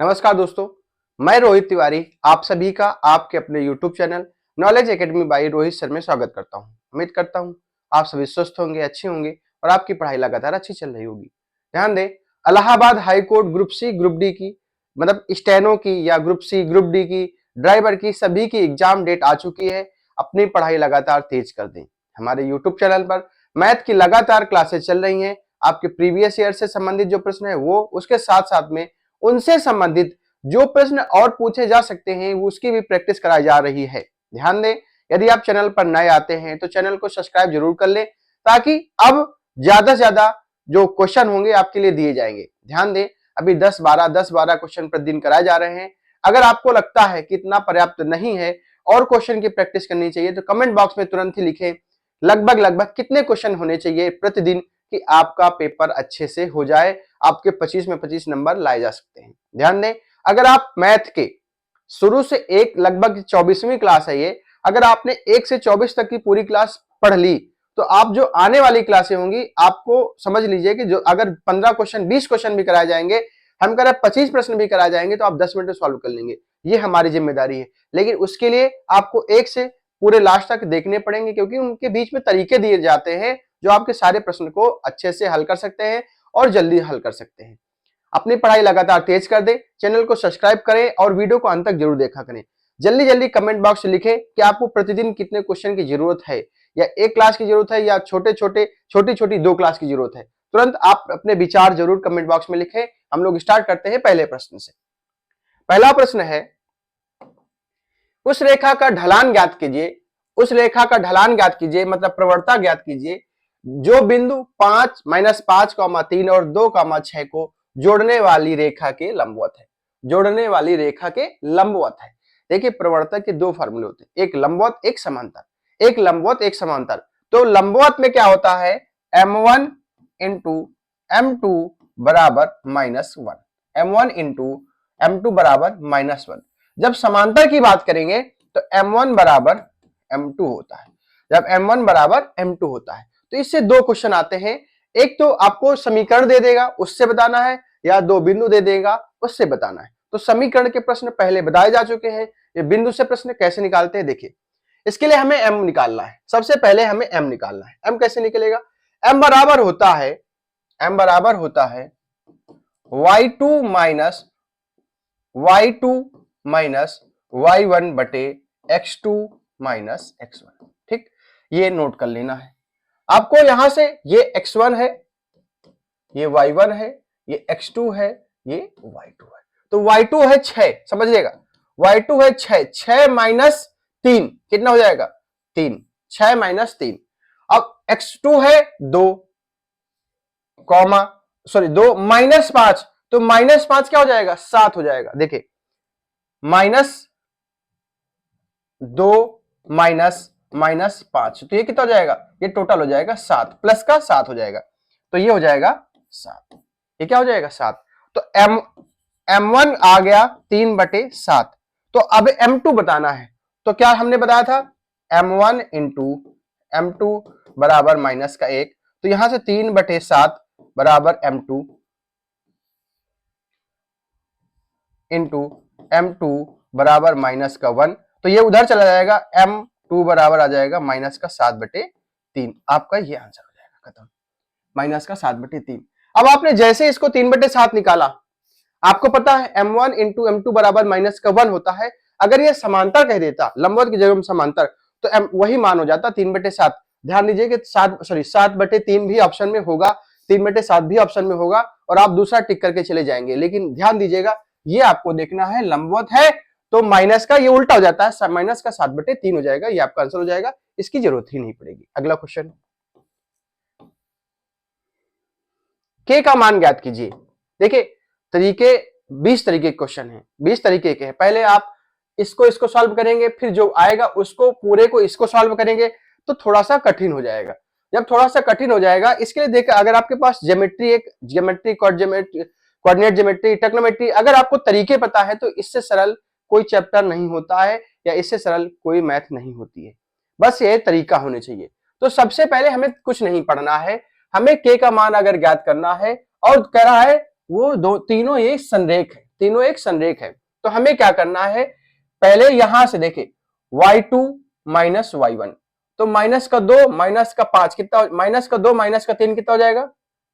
नमस्कार दोस्तों, मैं रोहित तिवारी आप सभी का आपके अपने YouTube channel knowledge academy by Rohit sir में स्वागत करता हूं। उम्मीद करता हूं आप सभी स्वस्थ होंगे, अच्छे होंगे और आपकी पढ़ाई लगातार अच्छी चल रही होगी। ध्यान दें, Allahabad high court group C group D की मतलब स्टेनो की या ग्रुप सी ग्रुप डी की ड्राइवर की सभी की एग्जाम डेट आ चुकी है। अपनी पढ़ाई लगातार तेज कर दें। हमारे YouTube चैनल पर मैथ की लगातार क्लासेस चल रही हैं। आपके प्रीवियस ईयर से संबंधित जो प्रश्न है वो, उसके साथ साथ में उनसे संबंधित जो प्रश्न और पूछे जा सकते हैं उसकी भी प्रैक्टिस कराई जा रही है। ध्यान दें, यदि आप चैनल पर नए आते हैं तो चैनल को सब्सक्राइब जरूर कर लें ताकि अब ज्यादा से ज्यादा जो क्वेश्चन होंगे आपके लिए दिए जाएंगे। ध्यान दें, अभी 10-12 क्वेश्चन प्रतिदिन कराए जा रहे हैं। अगर आपको लगता है कि इतना पर्याप्त नहीं है और क्वेश्चन की प्रैक्टिस करनी चाहिए तो कमेंट बॉक्स में तुरंत ही लिखें लगभग कितने क्वेश्चन होने चाहिए प्रतिदिन कि आपका पेपर अच्छे से हो जाए, आपके 25 में 25 नंबर लाए जा सकते हैं। ध्यान दें, अगर आप मैथ के शुरू से एक लगभग 24वीं क्लास है ये, अगर आपने 1 से 24 तक की पूरी क्लास पढ़ ली तो आप जो आने वाली क्लासें होंगी आपको समझ लीजिए कि जो अगर 15 क्वेश्चन 20 क्वेश्चन भी कराए जाएंगे, हम कह रहे 25 प्रश्न भी कराए जाएंगे तो आप 10 मिनट में सॉल्व कर लेंगे। ये हमारी जिम्मेदारी है, लेकिन उसके लिए आपको एक से पूरे लास्ट तक देखने पड़ेंगे क्योंकि उनके बीच में तरीके दिए जाते हैं जो आपके सारे प्रश्न को अच्छे से हल कर सकते हैं और जल्दी हल कर सकते हैं। अपनी पढ़ाई लगातार तेज कर दें, चैनल को सब्सक्राइब करें और वीडियो को अंत तक जरूर देखा करें। जल्दी जल्दी कमेंट बॉक्स में लिखें कि आपको प्रतिदिन कितने क्वेश्चन की जरूरत है, या एक क्लास की जरूरत है या छोटी छोटी 2 क्लास की जरूरत है। तुरंत आप अपने विचार जरूर कमेंट बॉक्स में लिखें। हम लोग स्टार्ट करते हैं पहले प्रश्न से। पहला प्रश्न है, उस रेखा का ढलान ज्ञात कीजिए। उस रेखा का ढलान ज्ञात कीजिए मतलब प्रवणता ज्ञात कीजिए जो बिंदु 5, -5, 3 और 2, 6 को जोड़ने वाली रेखा के लंबवत है। जोड़ने वाली रेखा के लंबवत है। देखिए, प्रवणता के 2 फार्मूले होते हैं, एक लंबवत एक समांतर। एक लंबवत एक समांतर। तो लंबवत में क्या होता है, m1 इंटू m2 बराबर -1, m1 इंटू m2 बराबर -1। जब समांतर की बात करेंगे तो m1 बराबर m2 होता है। जब m1 बराबर m2 होता है तो इससे 2 क्वेश्चन आते हैं। एक तो आपको समीकरण दे देगा उससे बताना है, या 2 बिंदु दे देगा उससे बताना है। तो समीकरण के प्रश्न पहले बताए जा चुके हैं। ये बिंदु से प्रश्न कैसे निकालते हैं देखिए। इसके लिए हमें m निकालना है। सबसे पहले हमें m निकालना है। m कैसे निकलेगा, m बराबर होता है y2 माइनस y1 बटे x2 माइनस x1। ठीक, ये नोट कर लेना है आपको। यहां से ये x1 है, ये y1 है, ये x2 है, ये y2 है। तो y2 है 6, समझिएगा y2 है 6, 6 माइनस 3 कितना हो जाएगा 3, 6 माइनस 3। अब x2 है 2 2 माइनस 5, तो माइनस 5 क्या हो जाएगा 7 हो जाएगा। देखिए, -2 माइनस 5 तो ये कितना हो जाएगा, ये टोटल हो जाएगा 7 प्लस का 7 हो जाएगा। तो ये हो जाएगा 7, ये क्या हो जाएगा 7। तो m1 आ गया 3/7। तो अब m2 बताना है। तो क्या हमने बताया था, m1 इंटू m2 बराबर -1। तो यहां से 3/7 बराबर m2 इंटू m2 बराबर -1। तो ये उधर चला जाएगा, m2 बराबर आ जाएगा -7/3। आपका ये आंसर हो जाएगा, खत्म, -7/3। अब आपने जैसे इसको 3/7 निकाला, आपको पता है m1 इंटू m2 बराबर -1 होता है। अगर ये समांतर कह देता, लंबवत की जगह में समांतर, तो वही मान हो जाता 3/7। ध्यान दीजिए कि 7/3 भी ऑप्शन में होगा, 3/7 भी ऑप्शन में होगा और आप दूसरा टिक करके चले जाएंगे। लेकिन ध्यान दीजिएगा, ये आपको देखना है लंबवत है तो माइनस का ये उल्टा हो जाता है, माइनस का 7/3 हो जाएगा। ये आपका आंसर हो जाएगा, इसकी जरूरत ही नहीं पड़ेगी। अगला क्वेश्चन, के का मान ज्ञात कीजिए। देखिए, तरीके 20 तरीके के क्वेश्चन हैं, 20 तरीके के हैं। पहले आप इसको सॉल्व करेंगे, फिर जो आएगा उसको पूरे को इसको सॉल्व करेंगे तो थोड़ा सा कठिन हो जाएगा। जब थोड़ा सा कठिन हो जाएगा, इसके लिए देखिए, अगर आपके पास ज्योमेट्री कोऑर्डिनेट ज्योमेट्री, ट्रिग्नोमेट्री, अगर आपको तरीके पता है तो इससे सरल कोई चैप्टर नहीं होता है या इससे सरल कोई मैथ नहीं होती है। बस ये तरीका होने चाहिए। तो सबसे पहले हमें कुछ नहीं पढ़ना है, हमें के का मान अगर ज्ञात करना है और कह रहा है वो तीनों ये संरेख है, तीनों एक संरेख है। तो हमें क्या करना है, पहले यहां से देखे y2 माइनस y1, तो माइनस का 2 माइनस का 5 कितना, माइनस का 2 माइनस का 3 कितना हो जाएगा,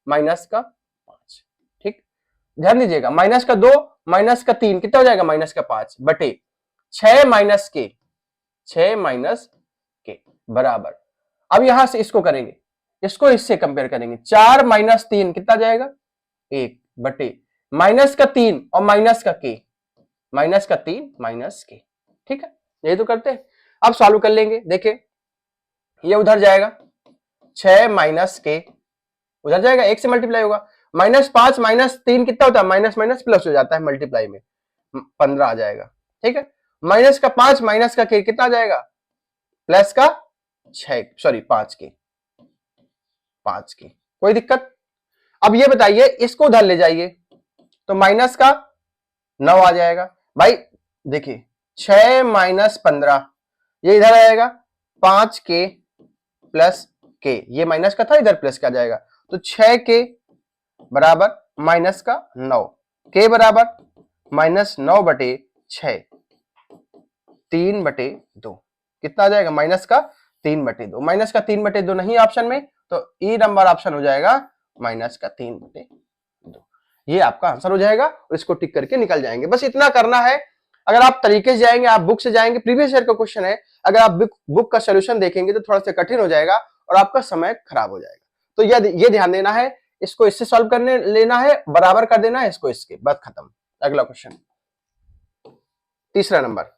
माइनस का 5। ठीक, ध्यान दीजिएगा, माइनस का 2 माइनस का 3 कितना हो जाएगा, माइनस का 5 बटे 6 माइनस के, 6 माइनस के बराबर। अब यहां से इसको करेंगे, इसको इससे कंपेयर करेंगे, 4 माइनस 3 कितना जाएगा, 1 बटे माइनस का 3 और माइनस का के, माइनस का 3 माइनस के। ठीक है, यही तो करते हैं। अब सॉल्व कर लेंगे, देखिए ये उधर जाएगा, 6 माइनस के उधर जाएगा, 1 से मल्टीप्लाई होगा, माइनस 5 माइनस 3 कितना होता है, माइनस माइनस प्लस हो जाता है मल्टीप्लाई में, 15 आ जाएगा। ठीक है, माइनस का 5 माइनस का के कितना जाएगा, प्लस का 6 सॉरी 5 के, 5 के, कोई दिक्कत। अब ये बताइए इसको उधर ले जाइए तो माइनस का 9 आ जाएगा। भाई देखिए 6 माइनस 15 ये इधर आएगा, 5 के प्लस के, ये माइनस का था इधर प्लस का जाएगा, तो 6 के बराबर माइनस का 9, के बराबर माइनस 9 बटे 6, 3 बटे 2 कितना आ जाएगा, माइनस का 3 बटे 2, माइनस का 3 बटे 2 नहीं ऑप्शन में, तो ई नंबर ऑप्शन हो जाएगा माइनस का 3 बटे 2। ये आपका आंसर हो जाएगा और इसको टिक करके निकल जाएंगे, बस इतना करना है। अगर आप तरीके से जाएंगे, आप बुक से जाएंगे, प्रीवियस ईयर का क्वेश्चन है, अगर आप बुक का सोल्यूशन देखेंगे तो थोड़ा सा कठिन हो जाएगा और आपका समय खराब हो जाएगा। तो ये ध्यान देना है, इसको इससे सॉल्व करने लेना है, बराबर कर देना है इसको इसके, बस खत्म। अगला क्वेश्चन, तीसरा नंबर,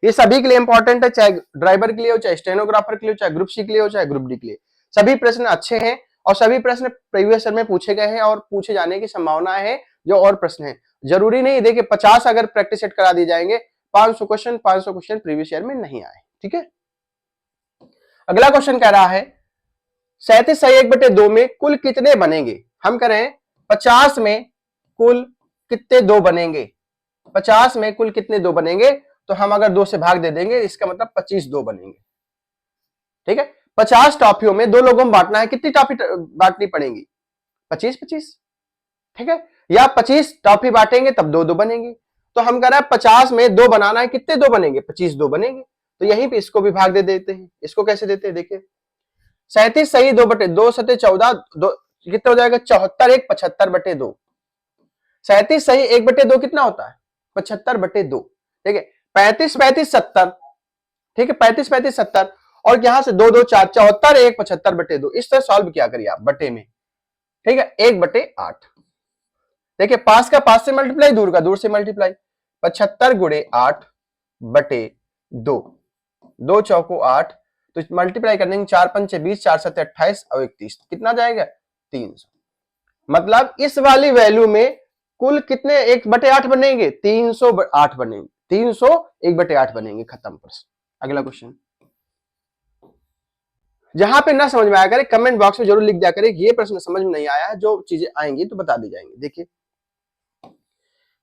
ये सभी के लिए इंपॉर्टेंट है, चाहे ड्राइवर के लिए हो, चाहे स्टेनोग्राफर के लिए हो, चाहे ग्रुप सी के लिए हो, चाहे ग्रुप डी के लिए। सभी प्रश्न अच्छे हैं और सभी प्रश्न प्रीवियस ईयर में पूछे गए हैं और पूछे जाने की संभावना है। जो और प्रश्न है जरूरी नहीं, देखिए 50 अगर प्रैक्टिस सेट करा दिए जाएंगे, 500 क्वेश्चन प्रीवियस ईयर में नहीं आए। ठीक है, अगला क्वेश्चन कह रहा है 37 सही 1/2 में कुल कितने बनेंगे। हम कह रहे हैं 50 में कुल कितने 2 बनेंगे, 50 में कुल कितने 2 बनेंगे, तो हम अगर 2 से भाग दे देंगे इसका मतलब 25 2 बनेंगे। ठीक है, 50 टॉफियों में 2 लोगों में बांटना है, कितनी टॉफी बांटनी पड़ेगी, 25-25। ठीक है, या 25 टॉफी बांटेंगे तब 2-2 बनेंगे, तो हम कह रहे हैं 50 में 2 बनाना है, कितने 2 बनेंगे, 25 2 बनेंगे। तो यहीं पे इसको भी भाग दे देते हैं। इसको कैसे देते हैं, देखिए 37 सही 2/2 सते 14 कितना हो जाएगा, 74 1 75/2, 37 सही 1/2 कितना होता है, 75/2। ठीक है, 35 35 70, ठीक है 35 35 70, और यहां से 2 2 4 74 1 75/2, इस तरह सॉल्व किया करिए आप बटे में। ठीक है, 1/8, देखिए 5 का 5 से मल्टीप्लाई, दूर का दूर से मल्टीप्लाई, 75 गुणे 8 बटे 2, 2 चौको 8, तो मल्टीप्लाई कर देंगे, 4 पंचे 20, 4 सत्ते 28 और 31, कितना जाएगा 300। मतलब इस वाली वैल्यू में कुल कितने 1/8 बनेंगे, 308 बनेंगे, 300 1/8 बनेंगे, खत्म प्रश्न। अगला क्वेश्चन, जहां पे ना समझ में आया करे कमेंट बॉक्स में जरूर लिख दिया करे, ये प्रश्न समझ में नहीं आया है, जो चीजें आएंगी तो बता दी जाएंगी। देखिए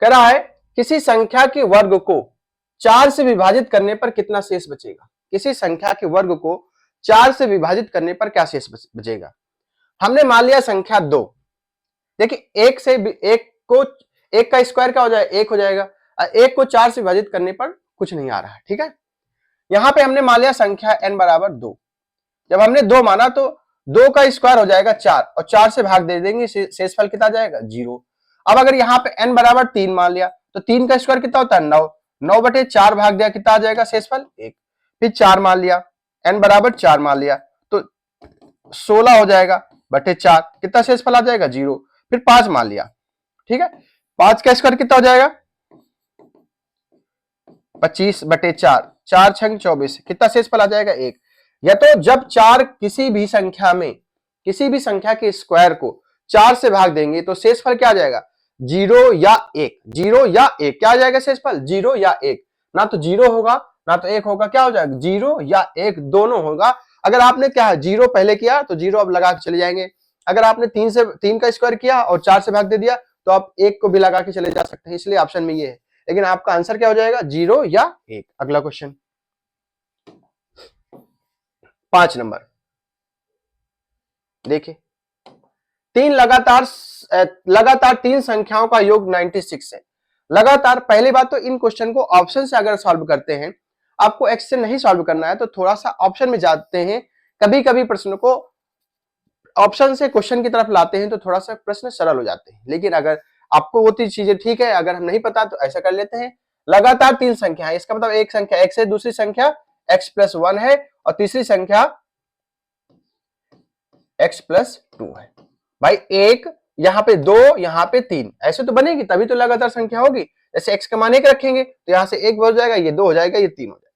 कह रहा है किसी संख्या के वर्ग को 4 से विभाजित करने पर कितना शेष बचेगा, किसी संख्या के वर्ग को 4 से विभाजित करने पर क्या शेष बचेगा। हमने मान लिया संख्या 2, देखिए 1 से 1 को 1 का स्क्वायर क्या हो जाएगा, 1 हो जाएगा, 1 को 4 से विभाजित करने पर कुछ नहीं आ रहा है। ठीक है, यहां पे हमने मान लिया संख्या n बराबर 2, जब हमने 2 माना तो 2 का स्क्वायर हो जाएगा 4 और 4 से भाग दे देंगे, शेषफल कितना जाएगा 0। अब अगर यहाँ पे n बराबर 3 मान लिया तो 3 का स्क्वायर कितना होता है 9, 9/4 भाग दिया, कितना आ जाएगा शेषफल 1। फिर 4 मान लिया, n बराबर 4 मान लिया तो 16 हो जाएगा बटे 4, कितना शेषफल आ जाएगा 0। फिर 5 मान लिया, ठीक है 5 का स्क्वायर कितना हो जाएगा 25/4, 4 छंग 24, कितना शेषफल आ जाएगा 1। या तो जब 4 किसी भी संख्या के स्क्वायर को 4 से भाग देंगे तो शेषफल क्या आ जाएगा 0 या 1, 0 या 1, क्या आ जाएगा शेषफल 0 या 1, ना तो 0 होगा ना तो 1 होगा, क्या हो जाएगा 0 या 1 दोनों होगा। अगर आपने क्या है 0 पहले किया तो 0 अब लगा के चले जाएंगे, अगर आपने 3 का स्क्वायर किया और 4 से भाग दे दिया तो आप 1 को भी लगा के चले जा सकते हैं, इसलिए ऑप्शन में ये है, लेकिन आपका आंसर क्या हो जाएगा 0 या 1। अगला क्वेश्चन 5 नंबर, देखिए लगातार तीन संख्याओं का योग 96 है। लगातार, पहली बात तो इन क्वेश्चन को ऑप्शन से अगर सॉल्व करते हैं, आपको एक्स से नहीं सॉल्व करना है तो थोड़ा सा ऑप्शन में जाते हैं, कभी कभी प्रश्न को ऑप्शन से क्वेश्चन की तरफ लाते हैं तो थोड़ा सा प्रश्न सरल हो जाते हैं। लेकिन अगर आपको वो चीजें ठीक है, अगर हम नहीं पता तो ऐसा कर लेते हैं। लगातार तीन संख्या है, इसका मतलब एक संख्या x है, दूसरी संख्या x+1 है और तीसरी संख्या x+2 है। भाई एक, यहाँ पे दो, यहाँ पे तीन, ऐसे तो बनेगी तभी तो लगातार संख्या होगी। जैसे x का मान 1 रखेंगे तो यहाँ से 1 हो जाएगा, ये 2 हो जाएगा, ये 3 हो जाएगा।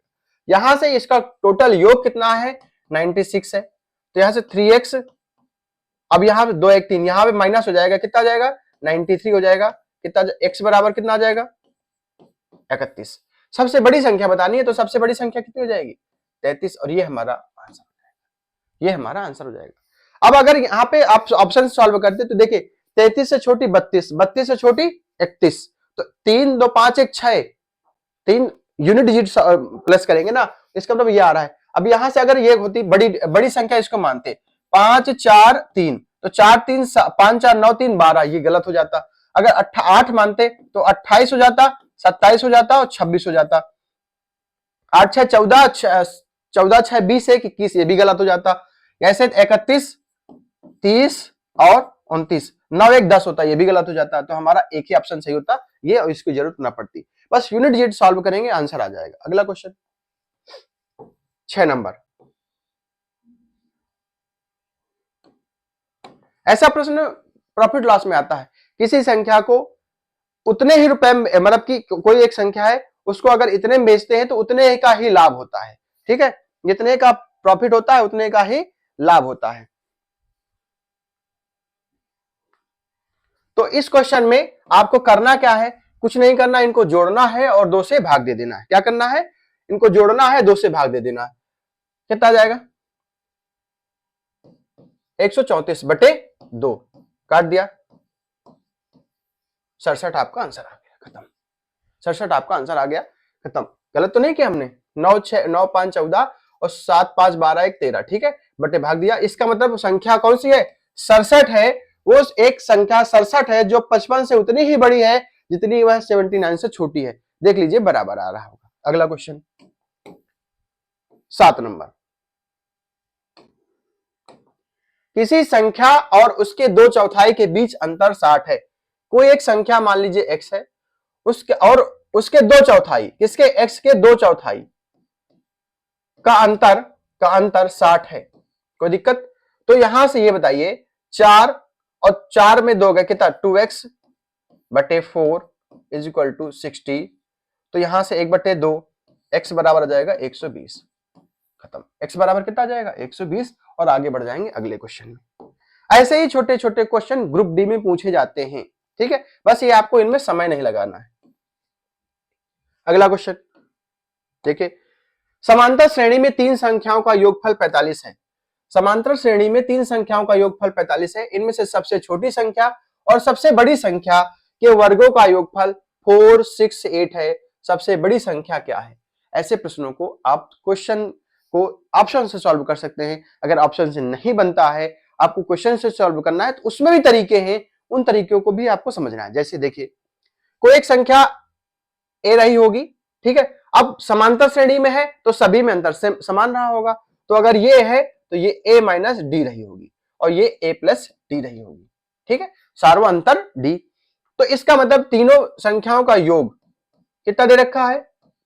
यहां से इसका टोटल योग कितना है, 96 है, तो यहां से 3x, अब यहाँ पे 2 1 3, यहाँ पे माइनस हो जाएगा, कितना आ जाएगा 93 हो जाएगा। कितना x बराबर कितना आ जाएगा 31। सबसे बड़ी संख्या बतानी है तो सबसे बड़ी संख्या कितनी हो जाएगी 33, और ये हमारा आंसर हो जाएगा, ये हमारा आंसर हो जाएगा। अब अगर यहाँ पे आप ऑप्शन सॉल्व करते तो देखिए 33 से छोटी 32, 32 से छोटी 31, तो 3 2 5 1 6, 3 यूनिट डिजिट प्लस करेंगे ना, इसका मतलब ये आ रहा है। अब यहां से अगर ये होती बड़ी संख्या, इसको मानते 5 4 3, तो 4 3 5 4 9 3 12, ये गलत हो जाता। अगर 8 मानते तो 28 हो जाता, 27 हो जाता और 26 हो जाता। 8 6 14, 14 6 20 1 21, ये भी गलत हो जाता। ऐसे 31 30 और 29, 9 1 10 होता, ये भी गलत हो जाता। तो हमारा एक ही ऑप्शन सही होता, ये और इसकी जरूरत ना पड़ती। बस यूनिट डिजिट सॉल्व करेंगे, आंसर आ जाएगा। अगला क्वेश्चन 6 नंबर। ऐसा प्रश्न प्रॉफिट लॉस में आता है, किसी संख्या को उतने ही रुपए, मतलब कि कोई एक संख्या है, उसको अगर इतने में बेचते हैं तो उतने का ही लाभ होता है। ठीक है, जितने का प्रॉफिट होता है उतने का ही लाभ होता है। तो इस क्वेश्चन में आपको करना क्या है, कुछ नहीं करना, इनको जोड़ना है और 2 से भाग दे देना है। क्या करना है, इनको जोड़ना है, 2 से भाग दे देना है। कितना आ जाएगा 134/2, काट दिया, 67 आपका आंसर आ गया, खत्म। 67 आपका आंसर आ गया, खत्म। गलत तो नहीं किया हमने, 9 6 9 5 14 और 7 5 12 1 13, ठीक है, बटे भाग दिया। इसका मतलब संख्या कौन सी है, 67 है। वो एक संख्या 67 है जो 55 से उतनी ही बड़ी है जितनी वह 79 से छोटी है। देख लीजिए बराबर आ रहा होगा। अगला क्वेश्चन 7 नंबर। किसी संख्या और उसके 2/4 के बीच अंतर 60 है। कोई एक संख्या मान लीजिए x है, उसके और उसके 2/4, किसके, x के 2/4 का अंतर 60 है। कोई दिक्कत? तो यहां से ये बताइए 4 और 4 में 2 गए, कितना 2x/4 = 60। तो यहां से 1/2, x बराबर आ जाएगा 120, खत्म। x बराबर कितना आ जाएगा 120, और आगे बढ़ जाएंगे अगले क्वेश्चन में। ऐसे ही छोटे छोटे क्वेश्चन ग्रुप डी में पूछे जाते हैं, ठीक है, बस ये आपको इनमें समय नहीं लगाना है। अगला क्वेश्चन देखिए, समांतर श्रेणी में 3 संख्याओं का योगफल 45 है। समांतर श्रेणी में 3 संख्याओं का योगफल 45 है। इनमें से सबसे छोटी संख्या और सबसे बड़ी संख्या के वर्गों का योगफल 4 6 8 है। सबसे बड़ी संख्या क्या है? ऐसे प्रश्नों को आप क्वेश्चन को ऑप्शन से सॉल्व कर सकते हैं। अगर ऑप्शन से नहीं बनता है, आपको क्वेश्चन से सॉल्व करना है, तो उसमें भी तरीके हैं, उन तरीकों को भी आपको समझना है। जैसे देखिए, कोई एक संख्या ए रही होगी, ठीक है, अब समांतर श्रेणी में है तो सभी में अंतर समान रहा होगा। तो अगर ये है तो ये a माइनस डी रही होगी और ये a प्लस डी रही होगी, ठीक है, सार्व अंतर d। तो इसका मतलब तीनों संख्याओं का योग कितना दे रखा है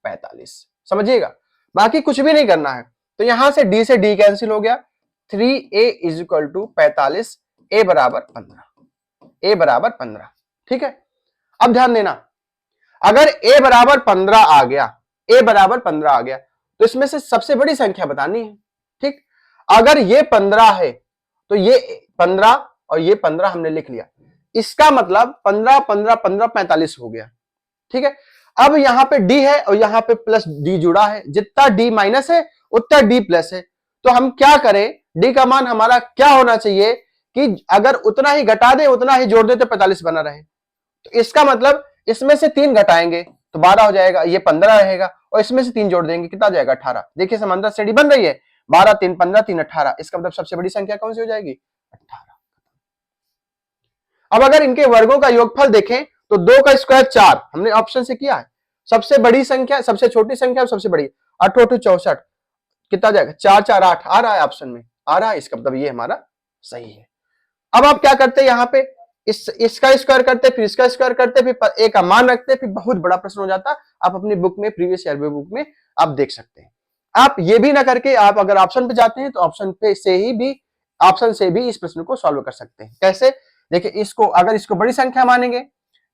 45, समझिएगा, बाकी कुछ भी नहीं करना है। तो यहां से d से d कैंसिल हो गया, 3a = 45, a बराबर 15, a बराबर 15, ठीक है। अब ध्यान देना, अगर a बराबर 15 आ गया, a बराबर 15 आ गया, तो इसमें से सबसे बड़ी संख्या बतानी है, ठीक। अगर ये 15 है तो ये 15 और ये 15 हमने लिख लिया, इसका मतलब 15 15 15 45 हो गया, ठीक है। अब यहां पे d है और यहां पे प्लस d जुड़ा है, जितना d माइनस है उतना d प्लस है। तो हम क्या करें, d का मान हमारा क्या होना चाहिए कि अगर उतना ही घटा दे उतना ही जोड़ दे तो 45 बना रहे। तो इसका मतलब इसमें से 3 घटाएंगे तो 12 हो जाएगा, ये 15 रहेगा, और इसमें से 3 जोड़ देंगे, कितना जाएगा 18। देखिए समांतर श्रेणी बन रही है, 12 3 15 3 18, इसका मतलब सबसे बड़ी संख्या कौन सी हो जाएगी 18। अब अगर इनके वर्गों का योगफल देखें तो 2 का स्क्वायर 4, हमने ऑप्शन से किया है। सबसे बड़ी संख्या, सबसे छोटी संख्या और सबसे बड़ी, 8 8 64, कितना जाएगा, 4 4 8 आ रहा है ऑप्शन में, आ रहा है, इसका मतलब ये हमारा सही है। अब आप क्या करते हैं, यहाँ पे इसका स्क्वायर करते, फिर इसका स्क्वायर करते, फिर ए का मान रखते, फिर बहुत बड़ा प्रश्न हो जाता। आप अपनी बुक में, प्रीवियस ईयर बुक में आप देख सकते हैं। आप ये भी ना करके आप अगर ऑप्शन पे जाते हैं तो ऑप्शन से भी इस प्रश्न को सॉल्व कर सकते हैं। कैसे, देखिए इसको, अगर इसको बड़ी संख्या मानेंगे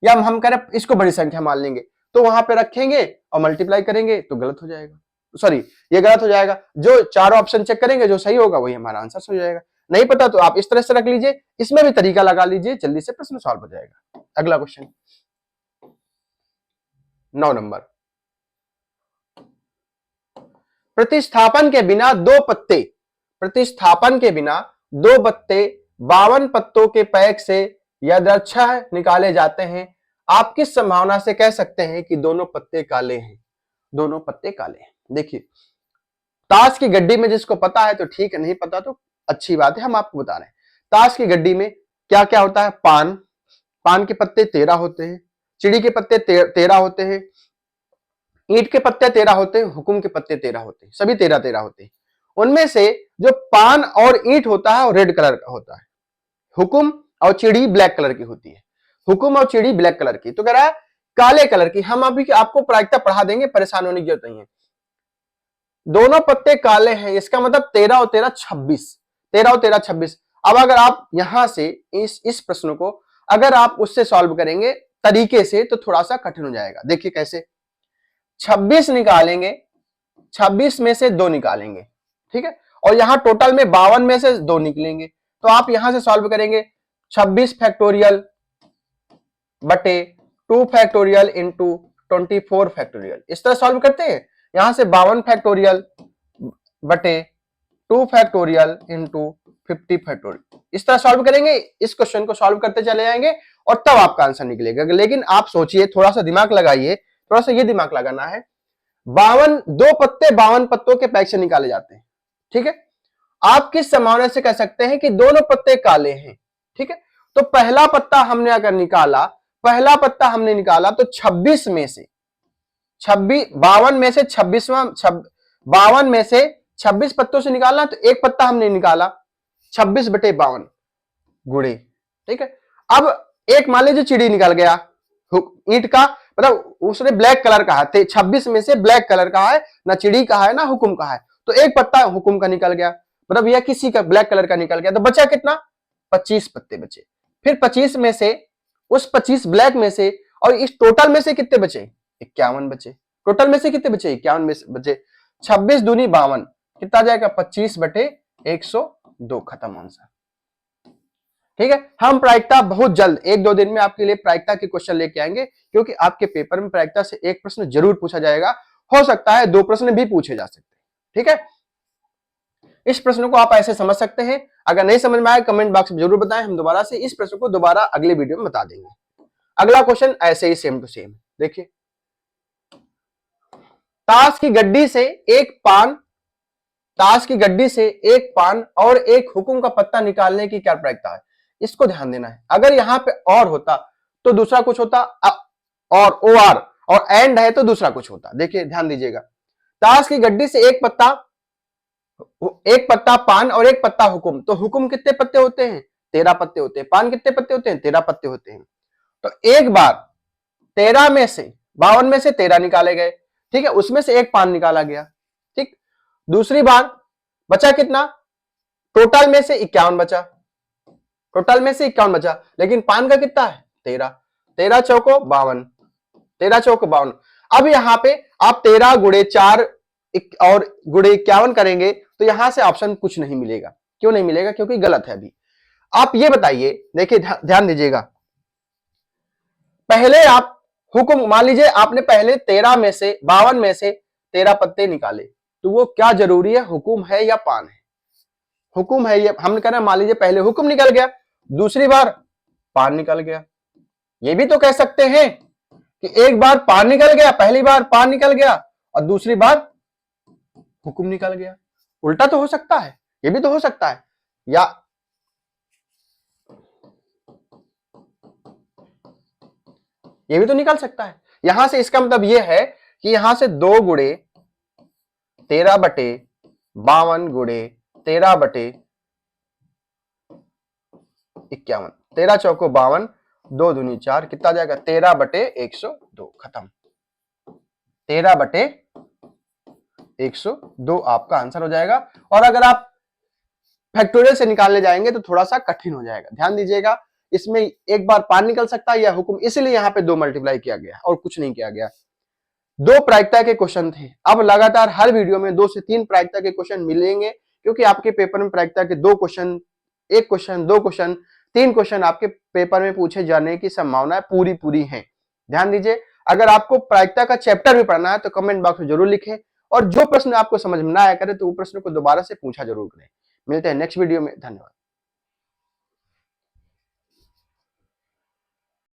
या हम करें इसको बड़ी संख्या मान लेंगे, तो वहां पे रखेंगे और मल्टीप्लाई करेंगे तो गलत हो जाएगा, सॉरी ये गलत हो जाएगा। जो चारों ऑप्शन चेक करेंगे, जो सही होगा वही हमारा आंसर हो जाएगा। नहीं पता तो आप इस तरह से रख लीजिए, इसमें भी तरीका लगा लीजिए, जल्दी से प्रश्न सॉल्व हो जाएगा। अगला क्वेश्चन 9 नंबर, प्रतिस्थापन के बिना दो पत्ते, प्रतिस्थापन के बिना दो पत्ते 52 पत्तों के पैक से यदृच्छा निकाले जाते हैं। आप किस संभावना से कह सकते हैं कि दोनों पत्ते काले हैं, दोनों पत्ते काले हैं। देखिए ताश की गड्डी में जिसको पता है तो ठीक है, नहीं पता तो अच्छी बात है, हम आपको बता रहे हैं। ताश की गड्डी में क्या क्या होता है, पान के पत्ते 13 होते हैं, चिड़ी के पत्ते 13 होते हैं, ईंट के पत्ते 13 होते हैं, हुकुम के पत्ते 13 होते हैं, सभी 13 13 होते हैं। उनमें से जो पान और ईंट होता है वो रेड कलर का होता है, हुकुम और चिड़ी ब्लैक कलर की होती है, हुकुम और चिड़ी ब्लैक कलर की, तो कह रहा है काले कलर की। हम अभी आपको प्रायिकता पढ़ा देंगे, परेशान होने की जरूरत नहीं है। दोनों पत्ते काले हैं, इसका मतलब 13 और 13 26, 13 और 13 26। अब अगर आप यहां से इस प्रश्न को अगर आप उससे सॉल्व करेंगे तरीके से तो थोड़ा सा कठिन हो जाएगा। देखिए कैसे, 26 निकालेंगे, 26 में से 2 निकालेंगे, ठीक है, और यहां टोटल में 52 में से 2 निकलेंगे, तो आप यहां से सॉल्व करेंगे 26 फैक्टोरियल बटे 2 फैक्टोरियल इंटू 24 फैक्टोरियल, इस तरह सॉल्व करते हैं। यहां से 52 फैक्टोरियल बटे 2 फैक्टोरियल इंटू 50 फैक्टोरियल, इस तरह सॉल्व करेंगे। इस क्वेश्चन को सॉल्व करते चले जाएंगे और तब आपका आंसर निकलेगा। लेकिन आप सोचिए, थोड़ा सा दिमाग लगाइए, थोड़ा सा ये दिमाग लगाना है। 52 पत्तों के पैक से निकाले जाते हैं, ठीक है। आप किस संभावना से कह सकते हैं कि दोनों पत्ते काले हैं, ठीक है। तो पहला पत्ता हमने अगर निकाला, पहला पत्ता हमने निकाला तो 26 में से 52 में से 52 में से 26 पत्तों से निकालना, तो एक पत्ता हमने निकाला 26 बटे 52 गुणे, ठीक है। अब एक मान लीजिए चिड़ी निकल गया ईंट का, मतलब उसने ब्लैक कलर का है, 26 में से ब्लैक कलर का है, ना चिड़ी का है ना हुकुम का है, तो एक पत्ता हुकुम का निकल गया, मतलब यह किसी का ब्लैक कलर का निकल गया, तो बचा कितना, 25 पत्ते बचे। फिर 25 में से, उस 25 ब्लैक में से और इस टोटल में से कितने बचे, 51 बचे। टोटल में से कितने बचे, 51 में से बचे, 26 दूनी 52, कितना जाएगा 25 बटे 102, खत्म आंसर, ठीक है। हम प्रायिकता बहुत जल्द 1-2 दिन में आपके लिए प्रायिकता के क्वेश्चन लेके आएंगे, क्योंकि आपके पेपर में प्रायिकता से एक प्रश्न जरूर पूछा जाएगा, हो सकता है 2 प्रश्न भी पूछे जा सकते हैं, ठीक है। इस प्रश्न को आप ऐसे समझ सकते हैं। अगर नहीं समझ में आए कमेंट बॉक्स में जरूर बताएं, हम दोबारा से इस प्रश्न को दोबारा अगले वीडियो में बता देंगे। अगला क्वेश्चन ऐसे ही सेम टू सेम, देखिए ताश की गड्डी से एक पान और एक हुकुम का पत्ता निकालने की क्या प्रायिकता है, इसको ध्यान देना है। अगर यहां पे और होता तो दूसरा कुछ होता, और OR और एंड है तो दूसरा कुछ होता। देखिए ध्यान दीजिएगा, ताश की गड्डी से एक पत्ता पान और एक पत्ता हुकुम, तो हुकुम कितने पत्ते होते हैं, 13 पत्ते होते हैं, पान कितने पत्ते होते हैं, 13 पत्ते होते हैं। तो एक बार 13 में से 52 में से 13 निकाले गए, ठीक है, उसमें से एक पान निकाला गया, ठीक। दूसरी बार बचा कितना, टोटल में से 51 बचा, टोटल में से 51 बचा, लेकिन पान का कितना है 13, 13 चौको 52, 13 चौको 52। अब यहां पे आप 13 गुणे 4 और गुणे 51 करेंगे तो यहां से ऑप्शन कुछ नहीं मिलेगा। क्यों नहीं मिलेगा, क्योंकि गलत है अभी। आप ये बताइए, देखिए ध्यान दीजिएगा, पहले आप हुक्म, मान लीजिए आपने पहले 13 में से 52 में से 13 पत्ते निकाले, तो वो क्या जरूरी है, हुकुम है या पान है, हुकुम है, ये हमने कहना, मान लीजिए पहले हुक्म निकल गया, दूसरी बार पान निकल गया। ये भी तो कह सकते हैं कि एक बार पान निकल गया, पहली बार पान निकल गया और दूसरी बार हुक्म निकल गया, उल्टा तो हो सकता है, ये भी तो हो सकता है। या ये भी तो निकल सकता है। यहां से इसका मतलब ये है कि यहां से 2 गुणे 13/52 गुणे 13/51, 13 चौको 52, 2 दूनी 4, कितना जाएगा 13/102, खत्म। 13/102 आपका आंसर हो जाएगा। और अगर आप फैक्टोरियल से निकालने जाएंगे तो थोड़ा सा कठिन हो जाएगा। ध्यान दीजिएगा, इसमें एक बार पार निकल सकता है यह हुक्म, इसलिए यहां पे 2 मल्टीप्लाई किया गया और कुछ नहीं किया गया। 2 प्रायिकता के क्वेश्चन थे। अब लगातार हर वीडियो में 2 से 3 प्रायिकता के क्वेश्चन मिलेंगे, क्योंकि आपके पेपर में प्रायिकता के 2 क्वेश्चन, 1 क्वेश्चन, 2 क्वेश्चन, 3 क्वेश्चन आपके पेपर में पूछे जाने की संभावना पूरी है। ध्यान दीजिए, अगर आपको प्रायिकता का चैप्टर भी पढ़ना है तो कमेंट बॉक्स में जरूर लिखें, और जो प्रश्न आपको समझ में ना आया करे तो वो प्रश्न को दोबारा से पूछा जरूर करें। मिलते हैं नेक्स्ट वीडियो में, धन्यवाद।